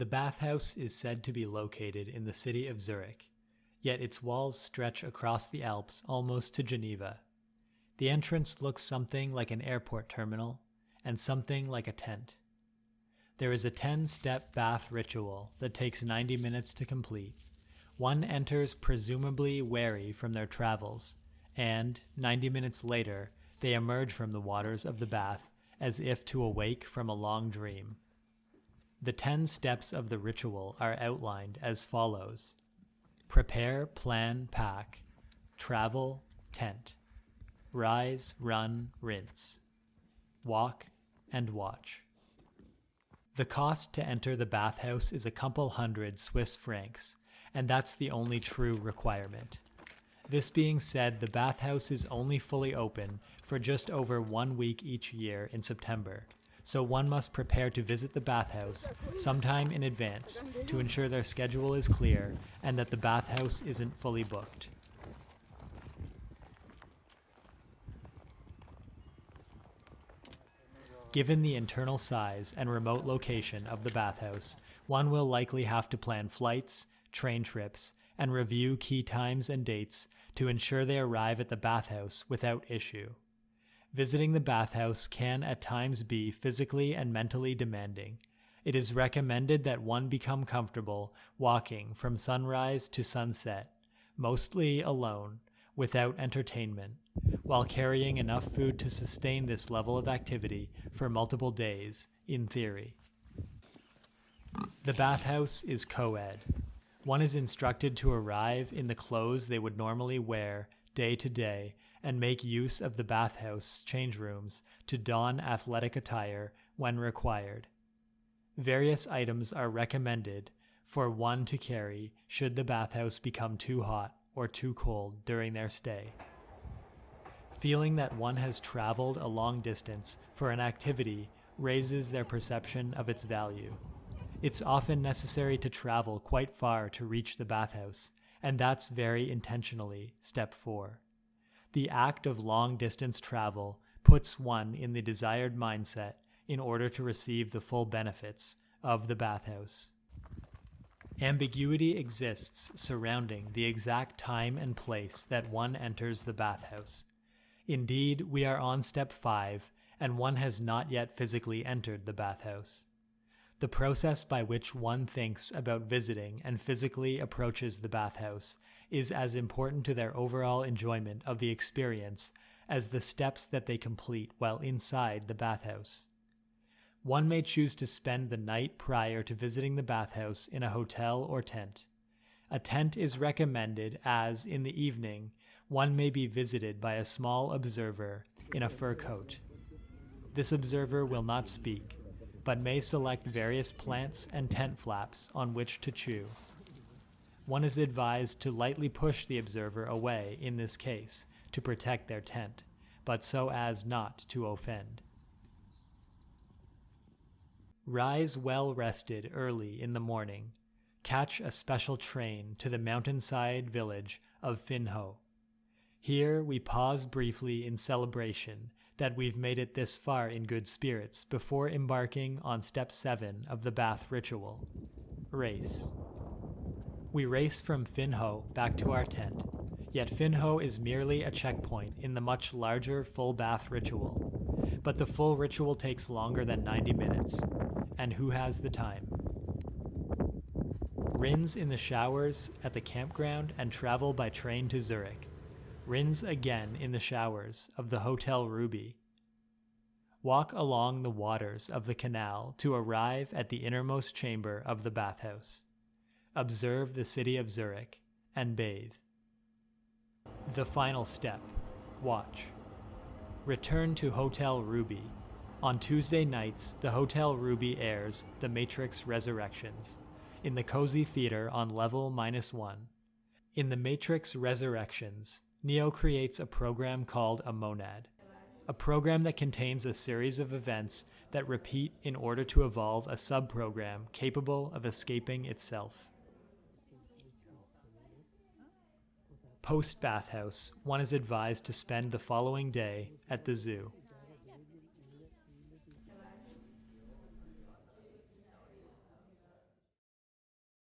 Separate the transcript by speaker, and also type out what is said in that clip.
Speaker 1: The bathhouse is said to be located in the city of Zurich, yet its walls stretch across the Alps almost to Geneva. The entrance looks something like an airport terminal and something like a tent. There is a 10-step bath ritual that takes 90 minutes to complete. One enters presumably weary from their travels, and 90 minutes later, they emerge from the waters of the bath as if to awake from a long dream. The 10 steps of the ritual are outlined as follows: prepare, plan, pack, travel, tent, rise, run, rinse, walk, and watch. The cost to enter the bathhouse is a couple hundred Swiss francs, and that's the only true requirement. This being said, the bathhouse is only fully open for just over 1 week each year in September, so one must prepare to visit the bathhouse sometime in advance to ensure their schedule is clear and that the bathhouse isn't fully booked. Given the internal size and remote location of the bathhouse, one will likely have to plan flights, train trips, and review key times and dates to ensure they arrive at the bathhouse without issue. Visiting the bathhouse can at times be physically and mentally demanding. It is recommended that one become comfortable walking from sunrise to sunset, mostly alone, without entertainment, while carrying enough food to sustain this level of activity for multiple days, in theory. The bathhouse is co-ed. One is instructed to arrive in the clothes they would normally wear day to day and make use of the bathhouse change rooms to don athletic attire when required. Various items are recommended for one to carry should the bathhouse become too hot or too cold during their stay. Feeling that one has traveled a long distance for an activity raises their perception of its value. It's often necessary to travel quite far to reach the bathhouse, and that's very intentionally step 4. The act of long-distance travel puts one in the desired mindset in order to receive the full benefits of the bathhouse. Ambiguity exists surrounding the exact time and place that one enters the bathhouse. Indeed, we are on step 5, and one has not yet physically entered the bathhouse. The process by which one thinks about visiting and physically approaches the bathhouse is as important to their overall enjoyment of the experience as the steps that they complete while inside the bathhouse. One may choose to spend the night prior to visiting the bathhouse in a hotel or tent. A tent is recommended as, in the evening, one may be visited by a small observer in a fur coat. This observer will not speak, but may select various plants and tent flaps on which to chew. One is advised to lightly push the observer away in this case to protect their tent, but so as not to offend. Rise well rested early in the morning. Catch a special train to the mountainside village of Finho. Here we pause briefly in celebration that we've made it this far in good spirits before embarking on step 7 of the bath ritual, race. We race from Finho back to our tent, yet Finho is merely a checkpoint in the much larger full bath ritual. But the full ritual takes longer than 90 minutes, and who has the time? Rinse in the showers at the campground and travel by train to Zurich. Rinse again in the showers of the Hotel Ruby. Walk along the waters of the canal to arrive at the innermost chamber of the bathhouse. Observe the city of Zurich and bathe. The final step, watch. Return to Hotel Ruby. On Tuesday nights, the Hotel Ruby airs The Matrix Resurrections in the Cozy Theater on level -1. In The Matrix Resurrections, Neo creates a program called a monad, a program that contains a series of events that repeat in order to evolve a sub-program capable of escaping itself. Post-bathhouse, one is advised to spend the following day at the zoo.